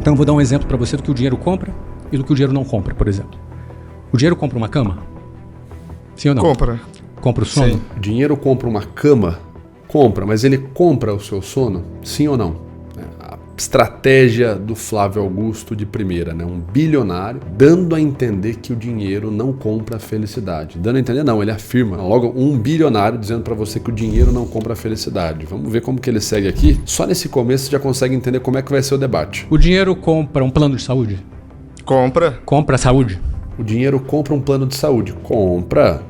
Então eu vou dar um exemplo para você do que o dinheiro compra e do que o dinheiro não compra, por exemplo. O dinheiro compra uma cama? Sim ou não? Compra. Compra o sono? Sim. O dinheiro compra uma cama? Compra, mas ele compra o seu sono? Sim ou não? A estratégia do Flávio Augusto de primeira, né? Um bilionário dando a entender que o dinheiro não compra a felicidade. Dando a entender não, ele afirma. Logo, um bilionário dizendo para você que o dinheiro não compra a felicidade. Vamos ver como que ele segue aqui. Só nesse começo você já consegue entender como é que vai ser o debate. O dinheiro compra um plano de saúde? Compra. Compra a saúde? O dinheiro compra um plano de saúde. Compra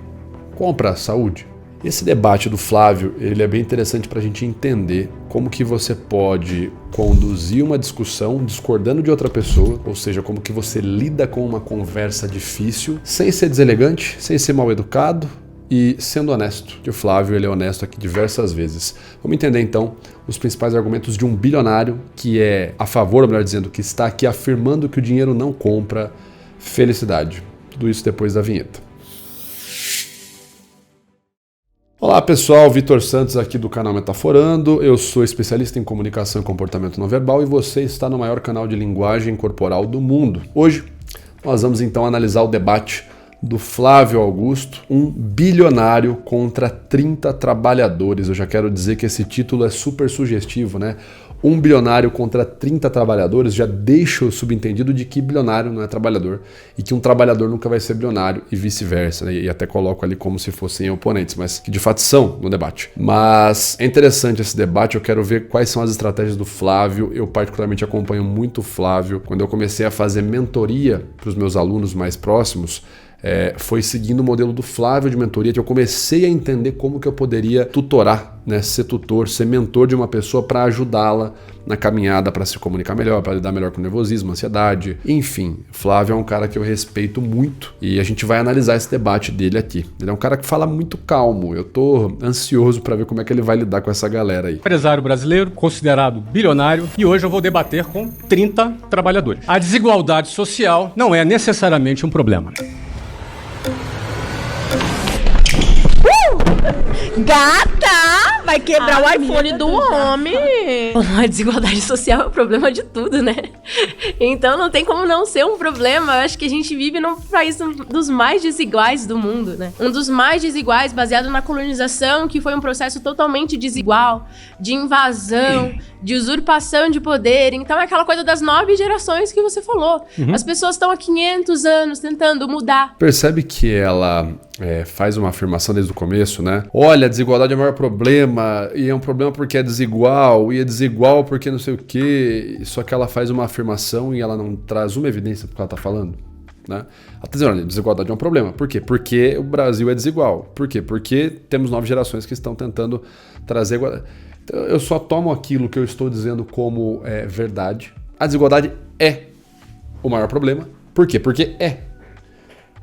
a saúde. Esse debate do Flávio, ele é bem interessante para a gente entender como que você pode conduzir uma discussão discordando de outra pessoa, ou seja, como que você lida com uma conversa difícil, sem ser deselegante, sem ser mal educado e sendo honesto. Que o Flávio, ele é honesto aqui diversas vezes. Vamos entender então os principais argumentos de um bilionário que é a favor, ou melhor dizendo, que está aqui afirmando que o dinheiro não compra felicidade. Tudo isso depois da vinheta. Olá pessoal, Vitor Santos aqui do canal Metaforando, eu sou especialista em comunicação e comportamento não verbal e você está no maior canal de linguagem corporal do mundo. Hoje nós vamos então analisar o debate do Flávio Augusto, um bilionário contra 30 trabalhadores. Eu já quero dizer que esse título é super sugestivo, né? Um bilionário contra 30 trabalhadores já deixa o subentendido de que bilionário não é trabalhador e que um trabalhador nunca vai ser bilionário e vice-versa, né? E até coloco ali como se fossem oponentes, mas que de fato são no debate. Mas é interessante esse debate, eu quero ver quais são as estratégias do Flávio. Eu particularmente acompanho muito o Flávio. Quando eu comecei a fazer mentoria para os meus alunos mais próximos, foi seguindo o modelo do Flávio de mentoria que eu comecei a entender como que eu poderia tutorar, né, ser tutor, ser mentor de uma pessoa para ajudá-la na caminhada para se comunicar melhor, para lidar melhor com nervosismo, ansiedade, enfim. Flávio é um cara que eu respeito muito e a gente vai analisar esse debate dele aqui. Ele é um cara que fala muito calmo, eu tô ansioso para ver como é que ele vai lidar com essa galera aí. Empresário brasileiro, considerado bilionário, e hoje eu vou debater com 30 trabalhadores. A desigualdade social não é necessariamente um problema. Gata! Vai quebrar o iPhone do homem! A desigualdade social é o problema de tudo, né? Então não tem como não ser um problema. Eu acho que a gente vive num país dos mais desiguais do mundo, né? Um dos mais desiguais, baseado na colonização, que foi um processo totalmente desigual, de invasão, de usurpação de poder. Então é aquela coisa das 9 gerações que você falou. As pessoas estão há 500 anos tentando mudar. Percebe que ela faz uma afirmação desde o começo, né? Olha, a desigualdade é o maior problema, e é um problema porque é desigual, e é desigual porque não sei o quê. Só que ela faz uma afirmação e ela não traz uma evidência do que ela está falando, né? Ela está dizendo, olha, desigualdade é um problema. Por quê? Porque o Brasil é desigual. Por quê? Porque temos 9 gerações que estão tentando trazer igualdade. Então, eu só tomo aquilo que eu estou dizendo como verdade. A desigualdade é o maior problema. Por quê? Porque é.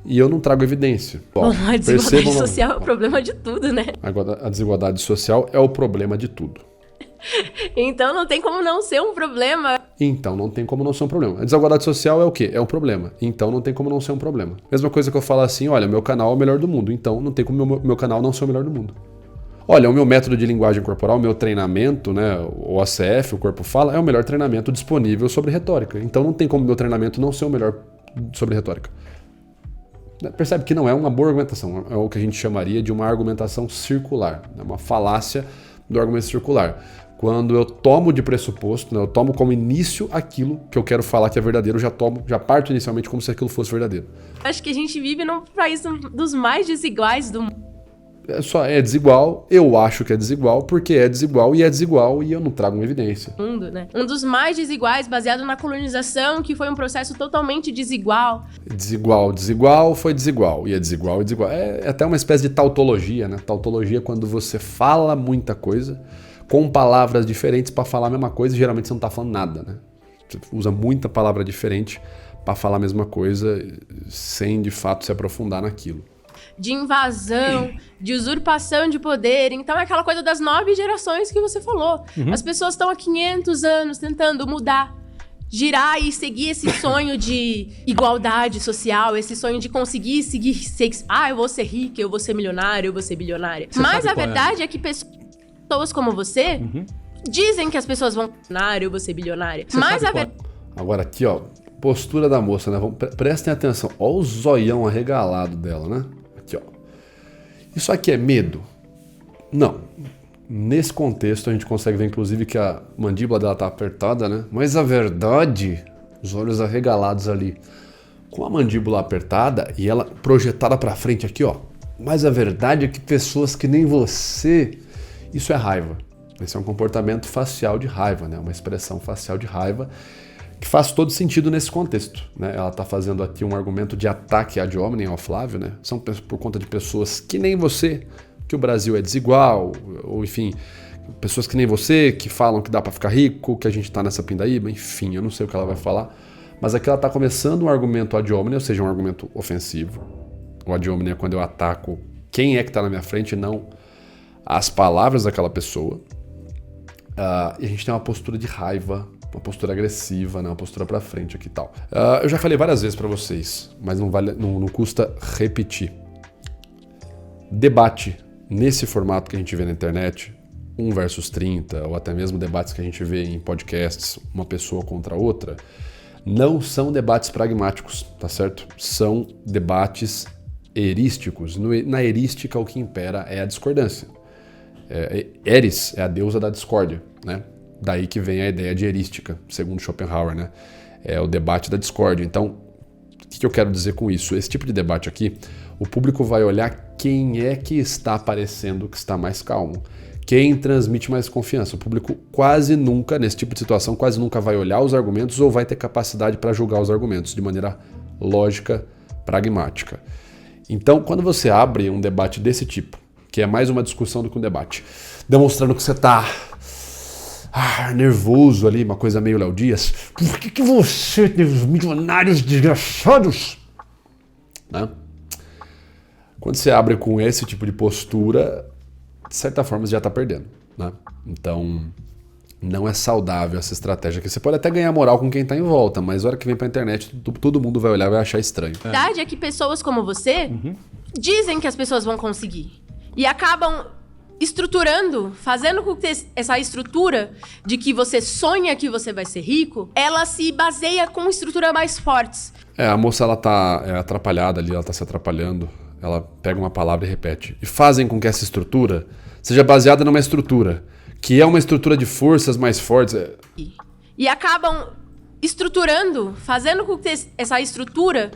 E eu não trago evidência. Bom, a desigualdade social é o problema de tudo, né? Agora, a desigualdade social é o problema de tudo. Então não tem como não ser um problema. Então não tem como não ser um problema. A desigualdade social é o quê? É um problema. Então não tem como não ser um problema. Mesma coisa que eu falar assim, olha, meu canal é o melhor do mundo. Então não tem como meu canal não ser o melhor do mundo. Olha, o meu método de linguagem corporal, o meu treinamento, né, o ACF, o Corpo Fala, é o melhor treinamento disponível sobre retórica. Então não tem como meu treinamento não ser o melhor sobre retórica. Percebe que não é uma boa argumentação, é o que a gente chamaria de uma argumentação circular, né? Uma falácia do argumento circular. Quando eu tomo de pressuposto, né, eu tomo como início aquilo que eu quero falar que é verdadeiro, eu já parto inicialmente como se aquilo fosse verdadeiro. Acho que a gente vive num país dos mais desiguais do mundo. É desigual, eu acho que é desigual, porque é desigual e eu não trago uma evidência. Né? Um dos mais desiguais, baseado na colonização, que foi um processo totalmente desigual. Desigual foi desigual, e é desigual. É até uma espécie de tautologia, né? Tautologia é quando você fala muita coisa com palavras diferentes para falar a mesma coisa e geralmente você não tá falando nada, né? Você usa muita palavra diferente para falar a mesma coisa sem de fato se aprofundar naquilo. De invasão, de usurpação de poder. Então é aquela coisa das 9 gerações que você falou. As pessoas estão há 500 anos tentando mudar, girar e seguir esse sonho de igualdade social, esse sonho de conseguir eu vou ser rica, eu vou ser milionário, eu vou ser bilionária. Mas a verdade é que pessoas como você dizem que as pessoas vão ser milionário, eu vou ser bilionária. Mas Agora aqui, ó, postura da moça, né? Prestem atenção. Olha o zoião arregalado dela, né? Aqui, ó. Isso aqui é medo? Não. Nesse contexto a gente consegue ver, inclusive, que a mandíbula dela tá apertada, né? Mas a verdade, os olhos arregalados ali, com a mandíbula apertada e ela projetada para frente aqui, ó. Mas a verdade é que pessoas que nem você, isso é raiva. Esse é um comportamento facial de raiva, né? Uma expressão facial de raiva que faz todo sentido nesse contexto, né? Ela está fazendo aqui um argumento de ataque ad hominem ao Flávio, né? São por conta de pessoas que nem você, que o Brasil é desigual, ou enfim, pessoas que nem você, que falam que dá para ficar rico, que a gente está nessa pindaíba, enfim, eu não sei o que ela vai falar, mas aqui ela está começando um argumento ad hominem, ou seja, um argumento ofensivo. O ad hominem é quando eu ataco quem é que está na minha frente, não as palavras daquela pessoa. E a gente tem uma postura de raiva, uma postura agressiva, né? Uma postura pra frente aqui e tal. Eu já falei várias vezes pra vocês, mas não custa repetir. Debate nesse formato que a gente vê na internet, 1 versus 30, ou até mesmo debates que a gente vê em podcasts, uma pessoa contra outra, não são debates pragmáticos, tá certo? São debates erísticos. Na erística, o que impera é a discordância. Eris é a deusa da discórdia, né? Daí que vem a ideia de erística, segundo Schopenhauer, né? É o debate da discórdia. Então, o que eu quero dizer com isso? Esse tipo de debate aqui, o público vai olhar quem é que está parecendo que está mais calmo, quem transmite mais confiança. O público quase nunca, nesse tipo de situação, quase nunca vai olhar os argumentos ou vai ter capacidade para julgar os argumentos de maneira lógica, pragmática. Então, quando você abre um debate desse tipo, que é mais uma discussão do que um debate, demonstrando que você está nervoso ali, uma coisa meio Léo Dias, por que você tem os milionários desgraçados? Né? Quando você abre com esse tipo de postura, de certa forma você já está perdendo. Né? Então, não é saudável essa estratégia aqui. Você pode até ganhar moral com quem está em volta, mas na hora que vem para a internet, todo mundo vai olhar e vai achar estranho. A verdade é que pessoas como você dizem que as pessoas vão conseguir. E acabam estruturando, fazendo com que essa estrutura de que você sonha que você vai ser rico, ela se baseia com estruturas mais fortes. A moça, ela tá atrapalhada ali, ela tá se atrapalhando. Ela pega uma palavra e repete. E fazem com que essa estrutura seja baseada numa estrutura, que é uma estrutura de forças mais fortes. E acabam estruturando, fazendo com que essa estrutura...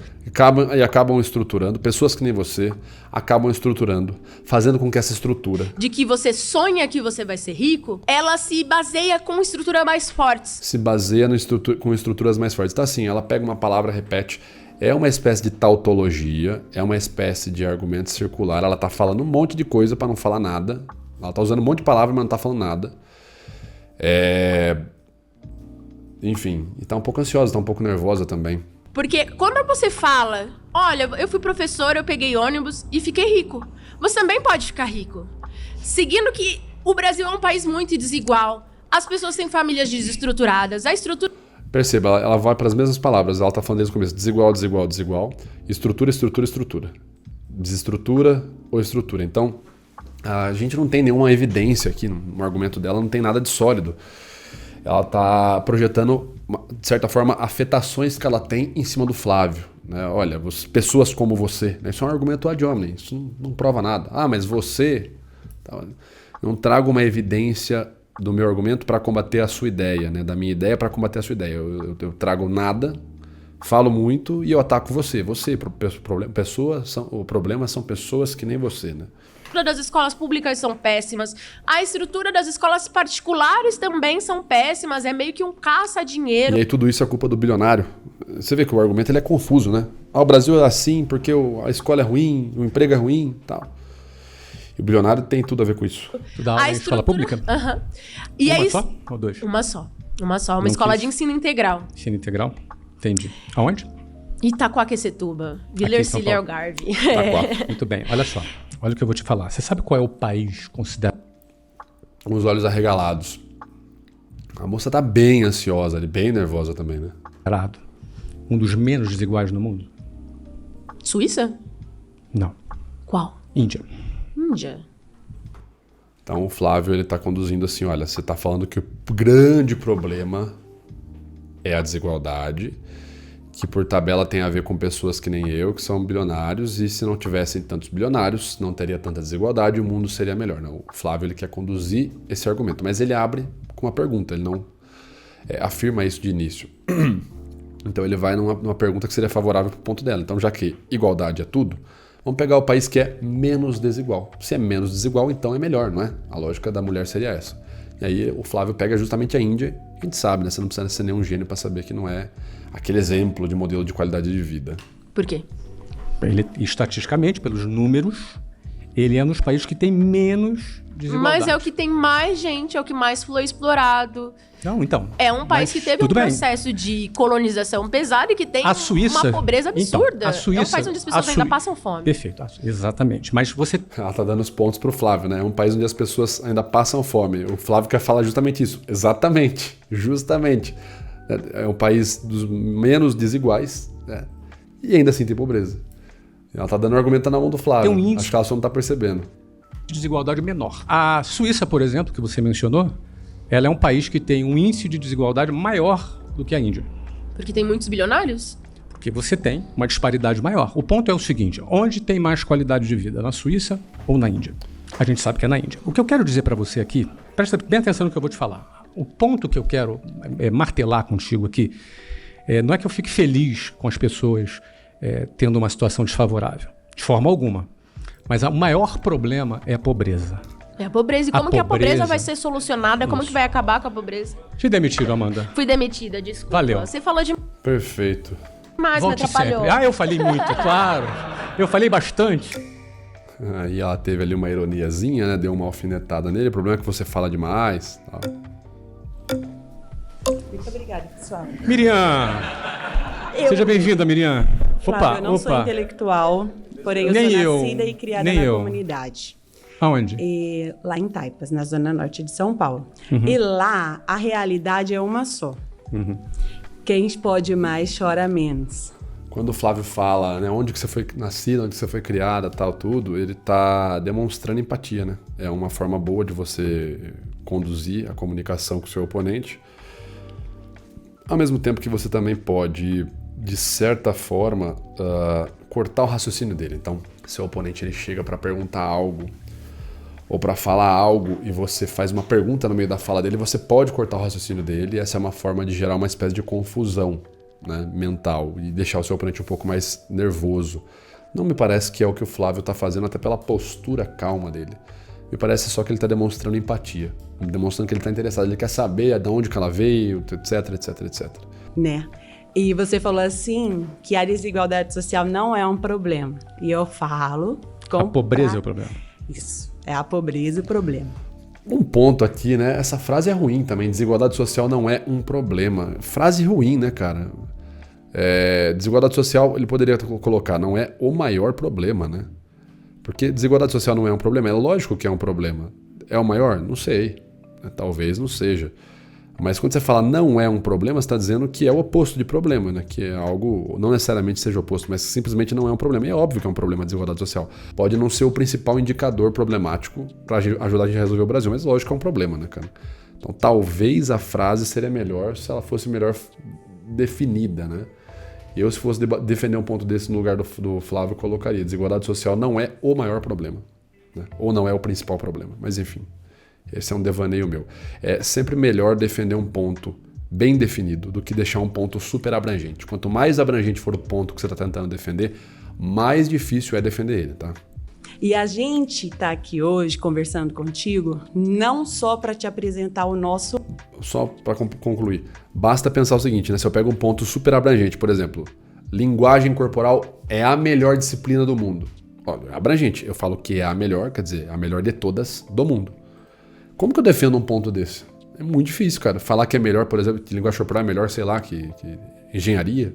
acabam estruturando, pessoas que nem você, acabam estruturando, fazendo com que essa estrutura... de que você sonha que você vai ser rico, ela se baseia com estruturas mais fortes. Se baseia com estruturas mais fortes. Então assim, ela pega uma palavra, repete, é uma espécie de tautologia, é uma espécie de argumento circular, ela tá falando um monte de coisa para não falar nada, ela tá usando um monte de palavras, mas não tá falando nada. Enfim, e tá um pouco ansiosa, tá um pouco nervosa também. Porque quando você fala, olha, eu fui professor, eu peguei ônibus e fiquei rico. Você também pode ficar rico. Seguindo que o Brasil é um país muito desigual. As pessoas têm famílias desestruturadas. A estrutura... Perceba, ela vai para as mesmas palavras. Ela tá falando desde o começo. Desigual, desigual, desigual. Estrutura, estrutura, estrutura. Desestrutura ou estrutura. Então, a gente não tem nenhuma evidência aqui no argumento dela. Não tem nada de sólido. Ela está projetando, de certa forma, afetações que ela tem em cima do Flávio. Né? Olha, pessoas como você. Né? Isso é um argumento ad hominem, isso não prova nada. Mas você... Não trago uma evidência do meu argumento para combater a sua ideia, né? Da minha ideia para combater a sua ideia. Eu trago nada, falo muito e eu ataco você. O problema são pessoas que nem você, né? A estrutura das escolas públicas são péssimas. A estrutura das escolas particulares também são péssimas. É meio que um caça-dinheiro. E aí tudo isso é culpa do bilionário. Você vê que o argumento ele é confuso, né? O Brasil é assim porque a escola é ruim, o emprego é ruim e tal. E o bilionário tem tudo a ver com isso. Tu dá aula em escola pública? E uma só ou duas? Uma só. Uma escola de ensino integral. Ensino integral? Entendi. Aonde? Itaquaquecetuba. Vila Ercília Algarve. Muito bem. Olha só. Olha o que eu vou te falar. Você sabe qual é o país considerado... Com os olhos arregalados. A moça tá bem ansiosa ali, bem nervosa também, né? Um dos menos desiguais no mundo? Suíça? Não. Qual? Índia. Então o Flávio ele tá conduzindo assim, olha, você tá falando que o grande problema é a desigualdade, que por tabela tem a ver com pessoas que nem eu, que são bilionários, e se não tivessem tantos bilionários, não teria tanta desigualdade e o mundo seria melhor. Não, o Flávio ele quer conduzir esse argumento, mas ele abre com uma pergunta, ele não afirma isso de início. Então ele vai numa pergunta que seria favorável para o ponto dela. Então, já que igualdade é tudo, vamos pegar o país que é menos desigual. Se é menos desigual, então é melhor, não é? A lógica da mulher seria essa. E aí o Flávio pega justamente a Índia, a gente sabe, né? Você não precisa ser nenhum gênio para saber que não é aquele exemplo de modelo de qualidade de vida. Por quê? Ele, estatisticamente, pelos números, ele é um dos países que tem menos desigualdade. Mas é o que tem mais gente, é o que mais foi explorado. Não, então. É um país que teve um processo de colonização pesado e que tem a Suíça, uma pobreza absurda. Então, a Suíça, é um país onde as pessoas ainda passam fome. Perfeito, exatamente. Mas você... Ela tá dando os pontos pro Flávio, né? É um país onde as pessoas ainda passam fome. O Flávio quer falar justamente isso. Exatamente. Justamente. É um país dos menos desiguais, né? E ainda assim tem pobreza. Ela tá dando um argumento na mão do Flávio. Tem um índice Acho que ela só não tá percebendo. de desigualdade menor. A Suíça, por exemplo, que você mencionou, ela é um país que tem um índice de desigualdade maior do que a Índia. Porque tem muitos bilionários? Porque você tem uma disparidade maior. O ponto é o seguinte, onde tem mais qualidade de vida, na Suíça ou na Índia? A gente sabe que é na Índia. O que eu quero dizer para você aqui, presta bem atenção no que eu vou te falar. O ponto que eu quero martelar contigo aqui, não é que eu fique feliz com as pessoas tendo uma situação desfavorável, de forma alguma. Mas o maior problema é a pobreza. É a pobreza. E como que a pobreza vai ser solucionada? Como que vai acabar com a pobreza? Te demitiram, Amanda. Fui demitida, desculpa. Valeu. Você falou de Perfeito. mais, me Volte atrapalhou. sempre. Ah, eu falei muito, claro. Eu falei bastante. Aí ela teve ali uma ironiazinha, né? Deu uma alfinetada nele. O problema é que você fala demais. Tal. Muito obrigada, pessoal. Miriam! Seja bem-vinda, Miriam. Flávio, eu não sou intelectual, porém eu sou nascida e criada na comunidade. Aonde? Lá em Taipas, na zona norte de São Paulo. E lá, a realidade é uma só. Quem pode mais, chora menos. Quando o Flávio fala, né, onde que você foi nascida, onde você foi criada, tal, tudo, ele tá demonstrando empatia, né? É uma forma boa de você conduzir a comunicação com o seu oponente. Ao mesmo tempo que você também pode, de certa forma, cortar o raciocínio dele. Então, seu oponente ele chega para perguntar algo ou para falar algo e você faz uma pergunta no meio da fala dele, você pode cortar o raciocínio dele e essa é uma forma de gerar uma espécie de confusão, né, mental e deixar o seu oponente um pouco mais nervoso. Não me parece que é o que o Flávio está fazendo, até pela postura calma dele. Me parece só que ele está demonstrando empatia, demonstrando que ele está interessado, ele quer saber de onde que ela veio, etc, etc, etc. Né? E você falou assim, que a desigualdade social não é um problema. E eu falo... A pobreza é o problema. Isso, é a pobreza o problema. Um ponto aqui, né? Essa frase é ruim também, desigualdade social não é um problema. Frase ruim, né, cara? Desigualdade social, ele poderia colocar, não é o maior problema, né? Porque desigualdade social não é um problema, é lógico que é um problema. É o maior? Não sei. Talvez não seja. Mas quando você fala não é um problema, você está dizendo que é o oposto de problema, né? Que é algo, não necessariamente seja oposto, mas simplesmente não é um problema. E é óbvio que é um problema a desigualdade social. Pode não ser o principal indicador problemático para ajudar a gente a resolver o Brasil, mas lógico que é um problema, né, cara? Então talvez a frase seria melhor se ela fosse melhor definida, né? Eu, se fosse defender um ponto desse no lugar do Flávio, colocaria: desigualdade social não é o maior problema, né? Ou não é o principal problema, mas enfim. Esse é um devaneio meu. É sempre melhor defender um ponto bem definido do que deixar um ponto super abrangente. Quanto mais abrangente for o ponto que você está tentando defender, mais difícil é defender ele, tá? E a gente está aqui hoje conversando contigo não só para te apresentar o nosso... Só para concluir, basta pensar o seguinte, né? Se eu pego um ponto super abrangente, por exemplo, linguagem corporal é a melhor disciplina do mundo. Olha, abrangente, eu falo que é a melhor, quer dizer, a melhor de todas do mundo. Como que eu defendo um ponto desse? É muito difícil, cara. Falar que é melhor, por exemplo, que linguagem corporal é melhor, sei lá, que engenharia,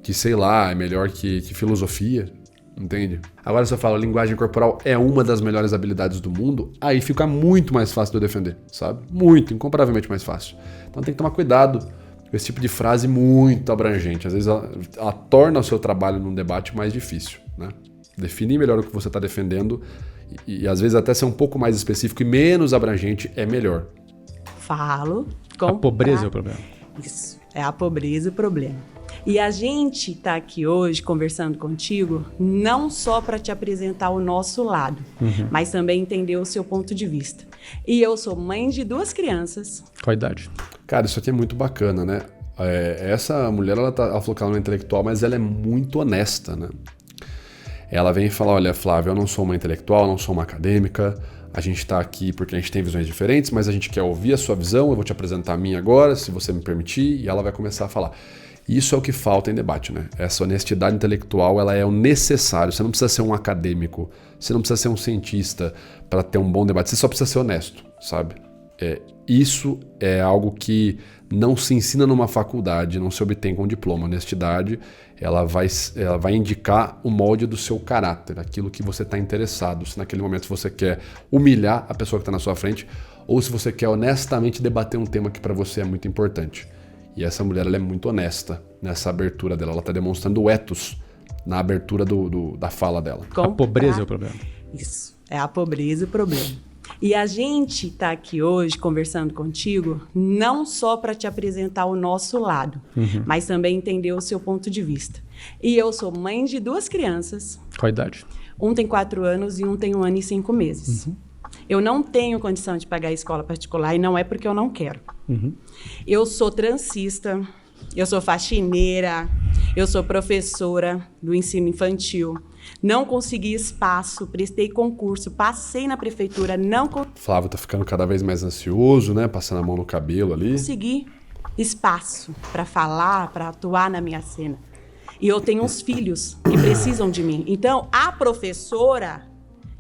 que, sei lá, é melhor que filosofia, entende? Agora, se eu falo linguagem corporal é uma das melhores habilidades do mundo, aí fica muito mais fácil de eu defender, sabe? Muito, incomparavelmente mais fácil. Então tem que tomar cuidado com esse tipo de frase muito abrangente. Às vezes ela torna o seu trabalho num debate mais difícil, né? Definir melhor o que você está defendendo e às vezes até ser um pouco mais específico e menos abrangente é melhor. Falo. A pobreza é o problema. Isso. é a pobreza o problema. E a gente está aqui hoje conversando contigo não só para te apresentar o nosso lado, mas também entender o seu ponto de vista. E eu sou mãe de 2 crianças. Qual a idade? Cara, isso aqui é muito bacana, né? Essa mulher, ela falou que ela não é intelectual, mas ela é muito honesta, né? Ela vem e fala, olha, Flávia, eu não sou uma intelectual, não sou uma acadêmica, a gente está aqui porque a gente tem visões diferentes, mas a gente quer ouvir a sua visão, eu vou te apresentar a minha agora, se você me permitir, e ela vai começar a falar. Isso é o que falta em debate, né? Essa honestidade intelectual, ela é o necessário. Você não precisa ser um acadêmico, você não precisa ser um cientista para ter um bom debate, você só precisa ser honesto, sabe? Isso é algo que não se ensina numa faculdade, não se obtém com diploma. Honestidade, ela vai indicar o molde do seu caráter, aquilo que você está interessado. Se naquele momento você quer humilhar a pessoa que está na sua frente, ou se você quer honestamente debater um tema que para você é muito importante. E essa mulher, ela é muito honesta nessa abertura dela. Ela está demonstrando o ethos na abertura da fala dela. A pobreza é o problema. Isso, é a pobreza o problema. E a gente está aqui hoje conversando contigo não só para te apresentar o nosso lado, mas também entender o seu ponto de vista. E eu sou mãe de 2 crianças. Qual a idade? Um tem 4 anos e um tem 1 ano e 5 meses. Eu não tenho condição de pagar a escola particular e não é porque eu não quero. Eu sou transista, eu sou faxineira, eu sou professora do ensino infantil. Não consegui espaço, prestei concurso, passei na prefeitura, não Flávio tá ficando cada vez mais ansioso, né? Passando a mão no cabelo ali. consegui espaço para falar, para atuar na minha cena. E eu tenho uns filhos que precisam de mim. Então, a professora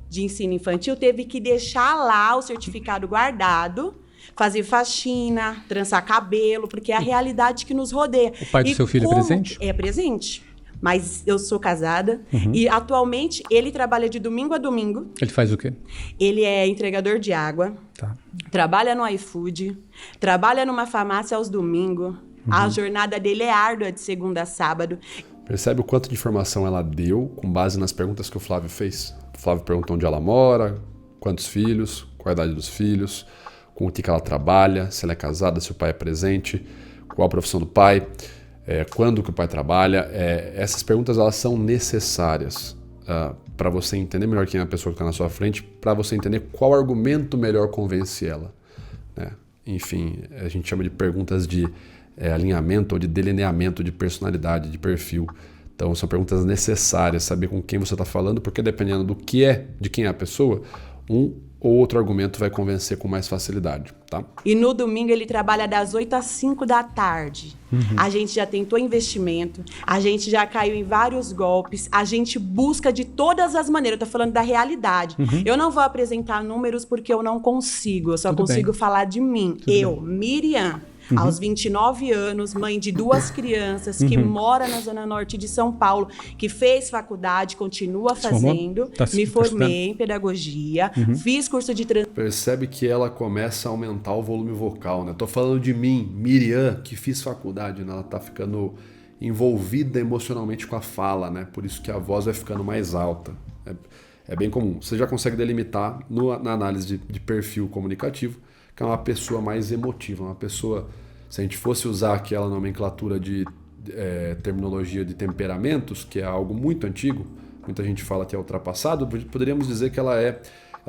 de ensino infantil teve que deixar lá o certificado guardado, fazer faxina, trançar cabelo, porque é a realidade que nos rodeia. O pai do seu filho é presente? É presente. Mas eu sou casada e atualmente ele trabalha de domingo a domingo. Ele faz o quê? Ele é entregador de água, Tá. trabalha no iFood, trabalha numa farmácia aos domingos. A jornada dele é árdua de segunda a sábado. Percebe o quanto de informação ela deu com base nas perguntas que o Flávio fez? O Flávio perguntou onde ela mora, quantos filhos, qual a idade dos filhos, com o que ela trabalha, se ela é casada, se o pai é presente, qual a profissão do pai, quando que o pai trabalha. Essas perguntas, elas são necessárias para você entender melhor quem é a pessoa que está na sua frente, para você entender qual argumento melhor convence ela, né? Enfim, a gente chama de perguntas de alinhamento ou de delineamento de personalidade, de perfil. Então, são perguntas necessárias, saber com quem você está falando, porque dependendo do que de quem é a pessoa, um ou outro argumento vai convencer com mais facilidade, tá? E no domingo ele trabalha das 8 às 5 da tarde. A gente já tentou investimento, a gente já caiu em vários golpes, a gente busca de todas as maneiras. Eu tô falando da realidade. Eu não vou apresentar números porque eu não consigo, eu só Tudo consigo bem. falar de mim. Tudo Miriam, aos 29 anos, mãe de 2 crianças, que mora na Zona Norte de São Paulo, que fez faculdade, continua Se formou? fazendo. Tá Me estudando? formei em pedagogia, fiz curso de Percebe que ela começa a aumentar o volume vocal, né? Tô falando de mim, Miriam, que fiz faculdade, né? Ela tá ficando envolvida emocionalmente com a fala, né? Por isso que a voz vai ficando mais alta. É bem comum. Você já consegue delimitar na análise de perfil comunicativo que é uma pessoa mais emotiva, uma pessoa, se a gente fosse usar aquela nomenclatura de terminologia de temperamentos, que é algo muito antigo, muita gente fala que é ultrapassado, poderíamos dizer que ela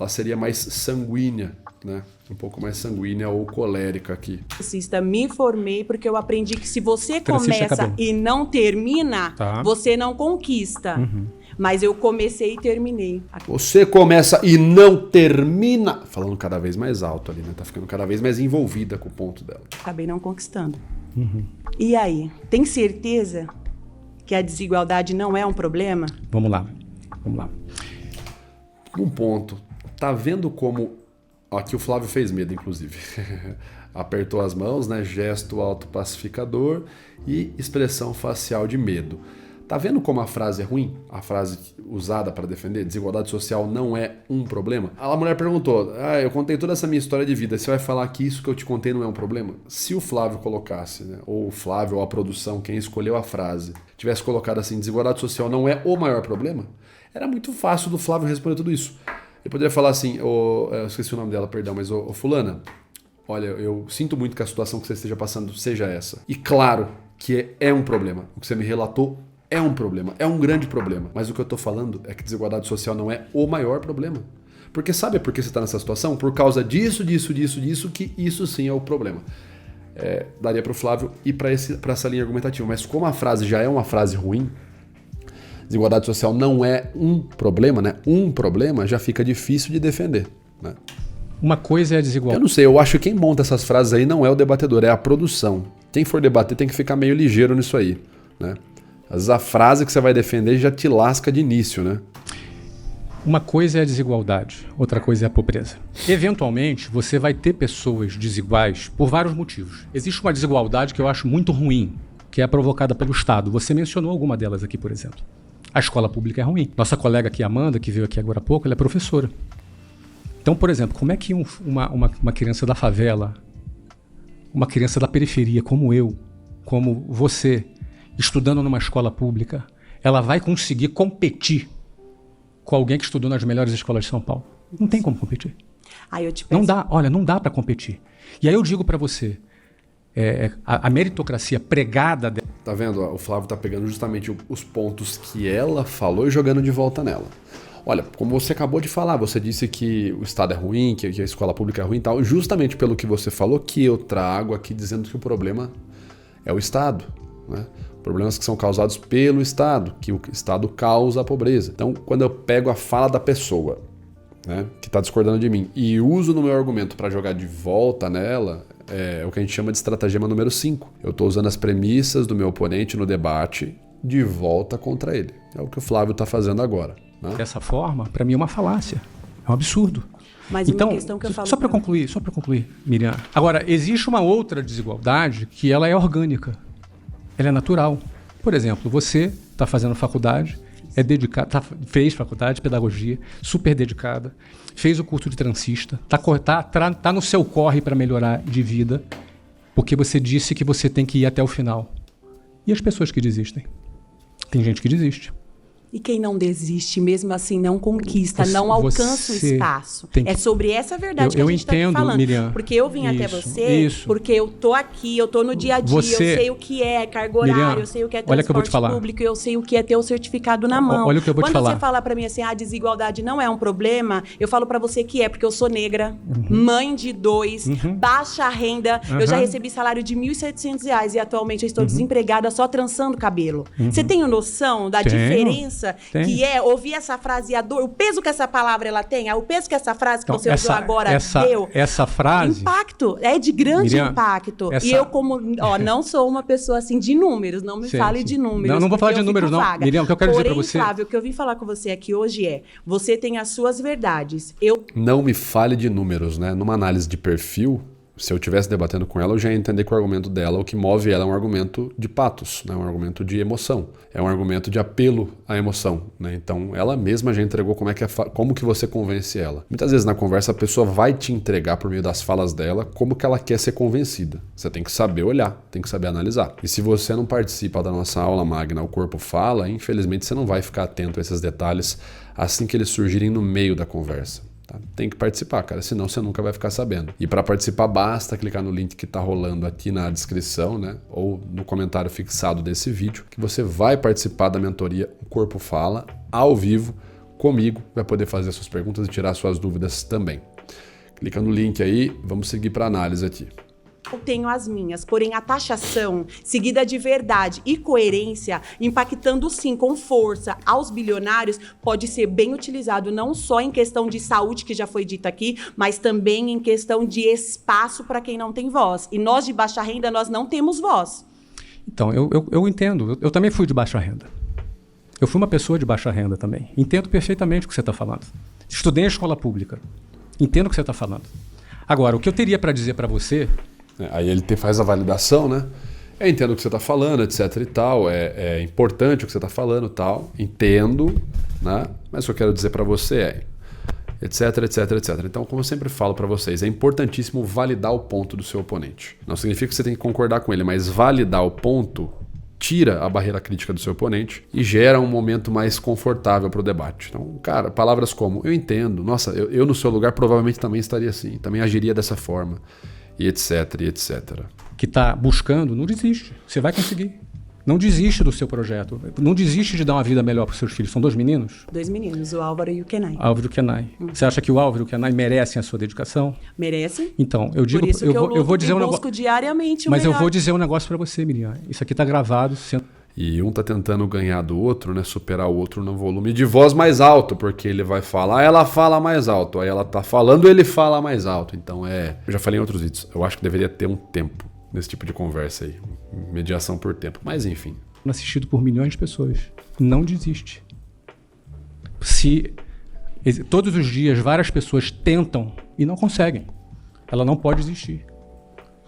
seria mais sanguínea, né? Um pouco mais sanguínea ou colérica aqui. Me formei porque eu aprendi que se você Transista começa acabou. e não termina, Tá. você não conquista. Mas eu comecei e terminei. Você começa e não termina, falando cada vez mais alto ali, né? Tá ficando cada vez mais envolvida com o ponto dela. Acabei não conquistando. E aí, tem certeza que a desigualdade não é um problema? Vamos lá. Um ponto. Tá vendo como... Aqui o Flávio fez medo, inclusive. Apertou as mãos, né? Gesto autopacificador e expressão facial de medo. Tá vendo como a frase é ruim? A frase usada para defender desigualdade social não é um problema? A mulher perguntou, eu contei toda essa minha história de vida, você vai falar que isso que eu te contei não é um problema? Se o Flávio colocasse, né, ou o Flávio ou a produção, quem escolheu a frase, tivesse colocado assim, desigualdade social não é o maior problema, era muito fácil do Flávio responder tudo isso. Ele poderia falar assim, eu esqueci o nome dela, perdão, mas fulana, olha, eu sinto muito que a situação que você esteja passando seja essa. E claro que é um problema. O que você me relatou é um problema, é um grande problema. Mas o que eu tô falando é que desigualdade social não é o maior problema. Porque sabe por que você está nessa situação? Por causa disso, que isso sim é o problema. Daria para o Flávio ir para essa linha argumentativa. Mas como a frase já é uma frase ruim, desigualdade social não é um problema, né? Um problema já fica difícil de defender, né? Uma coisa é a desigualdade. Eu não sei, eu acho que quem monta essas frases aí não é o debatedor, é a produção. Quem for debater tem que ficar meio ligeiro nisso aí, né? Às vezes a frase que você vai defender já te lasca de início, né? Uma coisa é a desigualdade, outra coisa é a pobreza. Eventualmente, você vai ter pessoas desiguais por vários motivos. Existe uma desigualdade que eu acho muito ruim, que é provocada pelo Estado. Você mencionou alguma delas aqui, por exemplo. A escola pública é ruim. Nossa colega aqui, Amanda, que veio aqui agora há pouco, ela é professora. Então, por exemplo, como é que uma criança da favela, uma criança da periferia como eu, como você, estudando numa escola pública, ela vai conseguir competir com alguém que estudou nas melhores escolas de São Paulo? Não tem como competir. Eu te peço. Não dá para competir. E aí eu digo para você, a meritocracia pregada... Tá vendo? O Flávio tá pegando justamente os pontos que ela falou e jogando de volta nela. Olha, como você acabou de falar, você disse que o Estado é ruim, que a escola pública é ruim e tal, justamente pelo que você falou que eu trago aqui dizendo que o problema é o Estado, né? Problemas que são causados pelo Estado, que o Estado causa a pobreza. Então, quando eu pego a fala da pessoa, né, que está discordando de mim, e uso no meu argumento para jogar de volta nela, é o que a gente chama de estratagema número 5. Eu estou usando as premissas do meu oponente no debate de volta contra ele. É o que o Flávio está fazendo agora, né? Dessa forma, para mim é uma falácia. É um absurdo. Mas então, uma questão que eu falo... Só para concluir, Miriam. Agora, existe uma outra desigualdade que ela é orgânica. Ela é natural. Por exemplo, você está fazendo faculdade, é dedicado, fez faculdade de pedagogia, super dedicada, fez o curso de transista, tá no seu corre para melhorar de vida, porque você disse que você tem que ir até o final. E as pessoas que desistem? Tem gente que desiste. E quem não desiste, mesmo assim, não conquista, não alcança o espaço. É sobre essa verdade que a gente está falando. Miriam, porque eu vim até você, porque eu tô aqui, eu tô no dia a dia, eu sei o que é carga horária, eu sei o que é transporte público, eu sei o que é ter o certificado na mão. Olha o que eu vou te falar. Quando você fala para mim assim, a desigualdade não é um problema, eu falo para você que é, porque eu sou negra, mãe de 2, baixa renda, eu já recebi salário de R$ 1.700 e atualmente eu estou desempregada só trançando cabelo. Você tem noção da diferença que é ouvir essa frase e a dor, o peso que essa palavra ela tem, o peso que essa frase que você usou agora deu. Essa frase... Impacto, é de grande impacto. E eu não sou uma pessoa assim de números, não me fale de números. Não vou falar de números não, Miriam, o que eu quero dizer pra você... Flávio, o que eu vim falar com você aqui hoje você tem as suas verdades. Não me fale de números, né? Numa análise de perfil... Se eu estivesse debatendo com ela, eu já ia entender que o argumento dela, o que move ela é um argumento de patos, né? Um argumento de emoção. É um argumento de apelo à emoção, né? Então, ela mesma já entregou como que você convence ela. Muitas vezes na conversa a pessoa vai te entregar por meio das falas dela como que ela quer ser convencida. Você tem que saber olhar, tem que saber analisar. E se você não participa da nossa aula magna O Corpo Fala, infelizmente você não vai ficar atento a esses detalhes assim que eles surgirem no meio da conversa. Tem que participar, cara, senão você nunca vai ficar sabendo. E para participar basta clicar no link que está rolando aqui na descrição, né? Ou no comentário fixado desse vídeo, que você vai participar da mentoria O Corpo Fala, ao vivo, comigo, vai poder fazer suas perguntas e tirar suas dúvidas também. Clica no link aí, vamos seguir para análise aqui. Eu tenho as minhas, porém a taxação seguida de verdade e coerência, impactando sim com força aos bilionários, pode ser bem utilizado não só em questão de saúde, que já foi dito aqui, mas também em questão de espaço para quem não tem voz. E nós de baixa renda, nós não temos voz. Então, eu entendo. Eu também fui de baixa renda. Eu fui uma pessoa de baixa renda também. Entendo perfeitamente o que você está falando. Estudei em escola pública. Entendo o que você está falando. Agora, o que eu teria para dizer para você... Aí ele faz a validação, né? Eu entendo o que você está falando, etc e tal. É importante o que você está falando, tal. Entendo, né? Mas o que eu quero dizer para você etc, etc, etc. Então, como eu sempre falo para vocês, é importantíssimo validar o ponto do seu oponente. Não significa que você tem que concordar com ele, mas validar o ponto tira a barreira crítica do seu oponente e gera um momento mais confortável para o debate. Então, cara, palavras como, eu entendo, nossa, eu no seu lugar provavelmente também estaria assim, também agiria dessa forma. e etc, e etc. que está buscando, não desiste. Você vai conseguir. Não desiste do seu projeto. Não desiste de dar uma vida melhor para os seus filhos. São 2 meninos? 2 meninos, o Álvaro e o Kenai. Álvaro e o Kenai. Você acha que o Álvaro e o Kenai merecem a sua dedicação? Merecem. Então, eu digo, Por isso que eu vou dizer um busco negócio, diariamente o mas eu melhor. vou dizer um negócio para você, Miriam. Isso aqui está gravado. E um tá tentando ganhar do outro, né? Superar o outro no volume de voz mais alto, porque ele vai falar, ela fala mais alto. Aí ela tá falando, ele fala mais alto. Então eu já falei em outros vídeos, eu acho que deveria ter um tempo nesse tipo de conversa aí. Mediação por tempo. Mas enfim. Assistido por milhões de pessoas. Não desiste. Se todos os dias várias pessoas tentam e não conseguem, ela não pode desistir.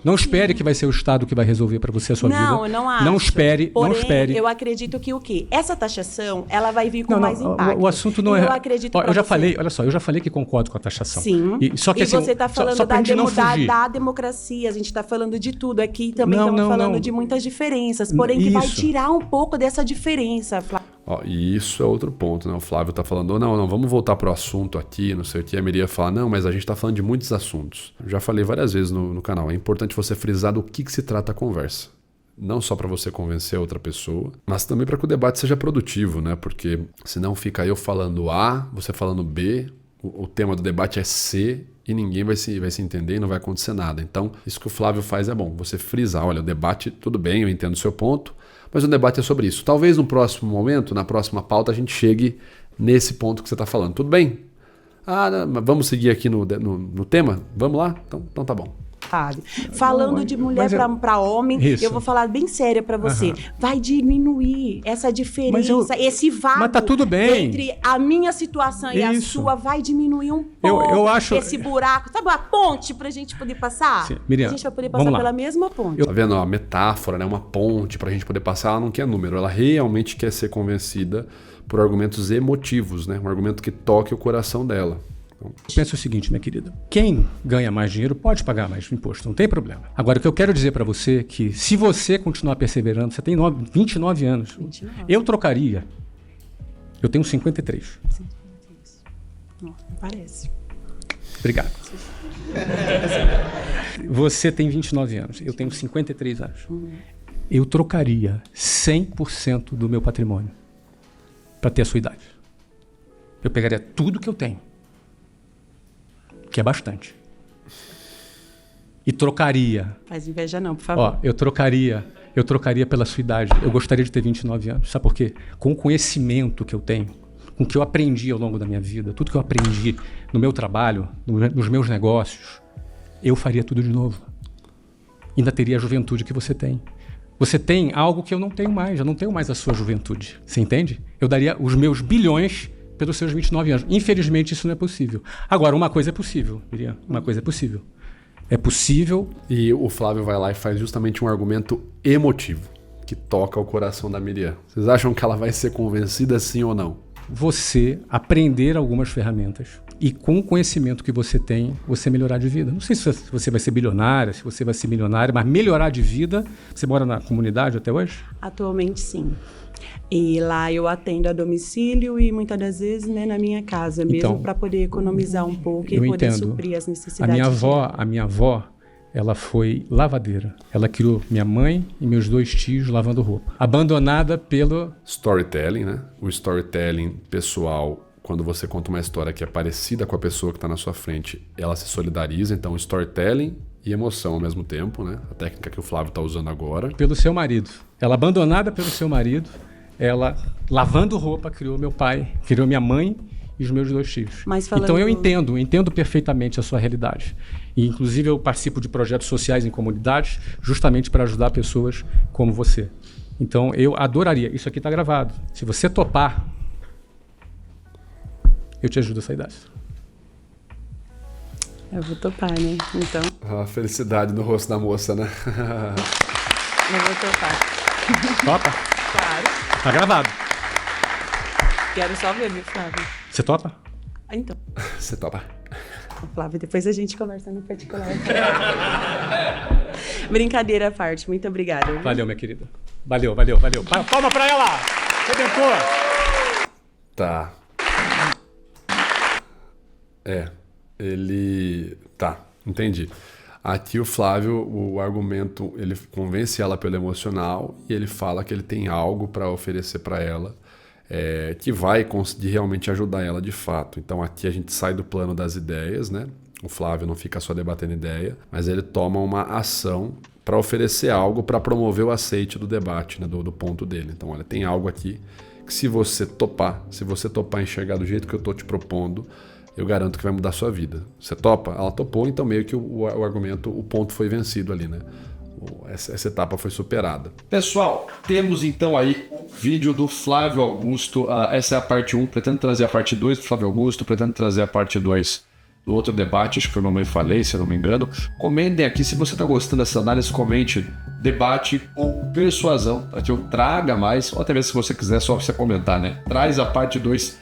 Não espere que vai ser o Estado que vai resolver para você a sua vida. Não acho. Não espere, Porém, não espere. eu acredito que o quê? Essa taxação, ela vai vir com mais impacto. O assunto não é... Eu acredito eu já você. falei, olha só, eu já falei que concordo com a taxação. Sim. Só que, assim, você está falando só pra gente não fugir. da democracia, a gente está falando de tudo. Aqui também Não, estamos falando não. de muitas diferenças, porém que vai Isso. tirar um pouco dessa diferença, Flávio. E isso é outro ponto, né? O Flávio tá falando, não, vamos voltar pro assunto aqui, não sei o que. A Miriam fala, não, mas a gente tá falando de muitos assuntos. Eu já falei várias vezes no canal, é importante você frisar do que se trata a conversa. Não só para você convencer a outra pessoa, mas também para que o debate seja produtivo, né? Porque senão fica eu falando A, você falando B, o tema do debate é C e ninguém vai se entender e não vai acontecer nada. Então, isso que o Flávio faz é bom, você frisar, olha, o debate, tudo bem, eu entendo o seu ponto, mas o debate é sobre isso. Talvez no próximo momento, na próxima pauta, a gente chegue nesse ponto que você está falando. Tudo bem? Mas vamos seguir aqui no tema? Vamos lá? Então tá bom. Falando de mulher para homem, Isso. eu vou falar bem séria para você. Vai diminuir essa diferença, esse vácuo mas tá tudo bem. entre a minha situação e a Isso. sua. Vai diminuir um pouco eu acho... esse buraco. Sabe a ponte pra gente poder passar? Sim. Miriam, a gente vai poder vamos passar lá. pela mesma ponte. Tá vendo? A metáfora, né? Uma ponte pra gente poder passar, ela não quer número, ela realmente quer ser convencida por argumentos emotivos, né? Um argumento que toque o coração dela. Pensa o seguinte, minha querida. Quem ganha mais dinheiro pode pagar mais imposto, não tem problema. Agora, o que eu quero dizer para você é que se você continuar perseverando, você tem 29 anos. 29. Eu trocaria. Eu tenho 53. Não parece. Obrigado. Você tem 29 anos. Eu tenho 53 anos. Eu trocaria 100% do meu patrimônio para ter a sua idade. Eu pegaria tudo que eu tenho, que é bastante, e trocaria. Faz inveja não, por favor. Eu trocaria pela sua idade. Eu gostaria de ter 29 anos. Sabe por quê? Com o conhecimento que eu tenho, com o que eu aprendi ao longo da minha vida, tudo que eu aprendi no meu trabalho, nos meus negócios, eu faria tudo de novo. Ainda teria a juventude que você tem. Você tem algo que eu não tenho mais. Eu não tenho mais a sua juventude. Você entende? Eu daria os meus bilhões pelos seus 29 anos. Infelizmente, isso não é possível. Agora, uma coisa é possível, Miriam. Uma coisa é possível. É possível. E o Flávio vai lá e faz justamente um argumento emotivo, que toca o coração da Miriam. Vocês acham que ela vai ser convencida sim ou não? Você aprender algumas ferramentas e com o conhecimento que você tem, você melhorar de vida. Não sei se você vai ser bilionária, se você vai ser milionária, mas melhorar de vida. Você mora na comunidade até hoje? Atualmente, sim. E lá eu atendo a domicílio e muitas das vezes, né, na minha casa mesmo, Então, para poder economizar um pouco e eu poder entendo. suprir as A necessidades. minha avó, ela foi lavadeira. Ela criou minha mãe e meus 2 tios lavando roupa. Abandonada pelo... Storytelling, né? O storytelling pessoal, quando você conta uma história que é parecida com a pessoa que está na sua frente, ela se solidariza. Então, storytelling e emoção ao mesmo tempo, né? A técnica que o Flávio está usando agora. Pelo seu marido. Ela abandonada pelo seu marido, ela lavando roupa criou meu pai, criou minha mãe e os meus 2 tios. Mas falando... Então eu entendo perfeitamente a sua realidade. E inclusive eu participo de projetos sociais em comunidades justamente para ajudar pessoas como você. Então eu adoraria, isso aqui está gravado. Se você topar, eu te ajudo a sair dessa. Eu vou topar, né? Então, A felicidade no rosto da moça, né? eu vou topar. Topa? Claro. Tá gravado. Quero só ver, viu, Flávio? Você topa? Então, Você topa? Flávio, depois a gente conversa no particular. Brincadeira à parte, muito obrigada. Valeu, minha querida. Valeu. Palma pra ela! Redentor! Tá. Ele... Tá, entendi. Aqui o Flávio, o argumento, ele convence ela pelo emocional e ele fala que ele tem algo para oferecer para ela que vai conseguir realmente ajudar ela de fato. Então aqui a gente sai do plano das ideias, né? O Flávio não fica só debatendo ideia, mas ele toma uma ação para oferecer algo para promover o aceite do debate, né? do ponto dele. Então olha, tem algo aqui que se você topar enxergar do jeito que eu estou te propondo, eu garanto que vai mudar a sua vida. Você topa? Ela topou, então meio que o argumento, o ponto foi vencido ali, né? Essa etapa foi superada. Pessoal, temos então aí o vídeo do Flávio Augusto. Essa é a parte 1, pretendo trazer a parte 2 do Flávio Augusto, pretendo trazer a parte 2 do outro debate, acho que foi Mamãe Falei, se eu não me engano. Comentem aqui, se você está gostando dessa análise, comente debate ou persuasão, para que eu traga mais, ou até mesmo se você quiser, só você comentar, né? Traz a parte 2,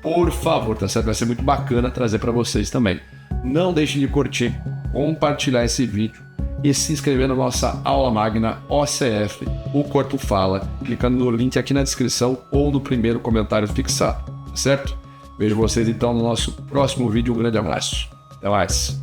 por favor, tá certo? Vai ser muito bacana trazer para vocês também. Não deixem de curtir, compartilhar esse vídeo e se inscrever na nossa aula magna OCF, O Corpo Fala, clicando no link aqui na descrição ou no primeiro comentário fixado, certo? Vejo vocês então no nosso próximo vídeo. Um grande abraço. Até mais.